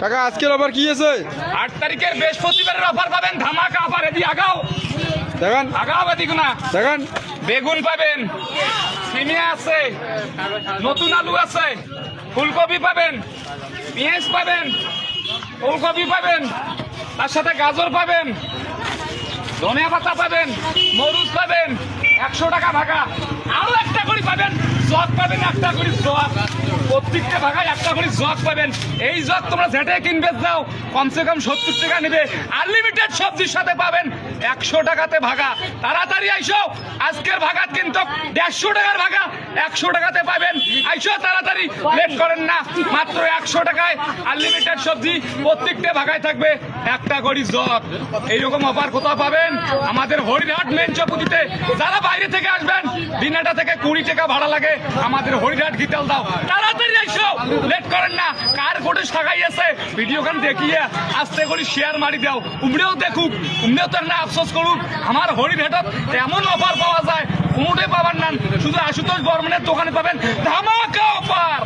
কাকা আজকের অফার কি আছে? 8 তারিখের বৃহস্পতিবারের অফার পাবেন, ধামাকা অফার। এদি আগাও দেখেন আগাও, এদিকে না দেখেন, বেগুন পাবেন, সিমিয়া আছে, নতুন আলু আছে, ফুলকপি পাবেন, পেঁয়াজ পাবেন, ফুলকপি পাবেন, তার সাথে গাজর পাবেন, ধনিয়া পাতা পাবেন, মরিচ পাবেন, 100 টাকা ভাগা। আরো একটা করে পাবেন, জগ পাবেন, একটা করে জগ, প্রত্যেকটা ভাগায় একটা করে জগ পাবেন। এই জগ তোমরা যেটা কিনবে যাও কমসে কম 70 টাকা নেবে। আনলিমিটেড সবজির সাথে পাবেন 100 টাকাতে ভাগা। তাড়াতাড়ি আইসো, আজকের ভাগাত কিন্তু 150 টাকার ভাগা 100 টাকাতে পাবেন। আইসো তাড়াতাড়ি, লেট করেন না। মাত্র 100 টাকায় আনলিমিটেড সবজি, প্রত্যেকটা ভাগায় থাকবে একটা করে জগ। এইরকম অফার কোথাও পাবেন? আমাদের হরিরহাট মেন চৌপতিতে। যারা বাইরে থেকে আসবেন, দিনাটা থেকে 20 টাকা ভাড়া লাগে, আমাদের হরিরহাট গিতাল দাও। তাড়াতাড়ি আইসো, লেট করেন না। কার কোটে সাগাই আছে ভিডিও গান দেখিয়ে আস্তে করে শেয়ার মারি দাও, উমরেও দেখুক, উমরেও তো না আফসোস করুক। আমার হরিরহাটত এমন অফার পাওয়া যায়, কোনোটাই পাবার না। শুধু আশুতোষ বর্মনের দোকানে পাবেন ধামাকা অফার।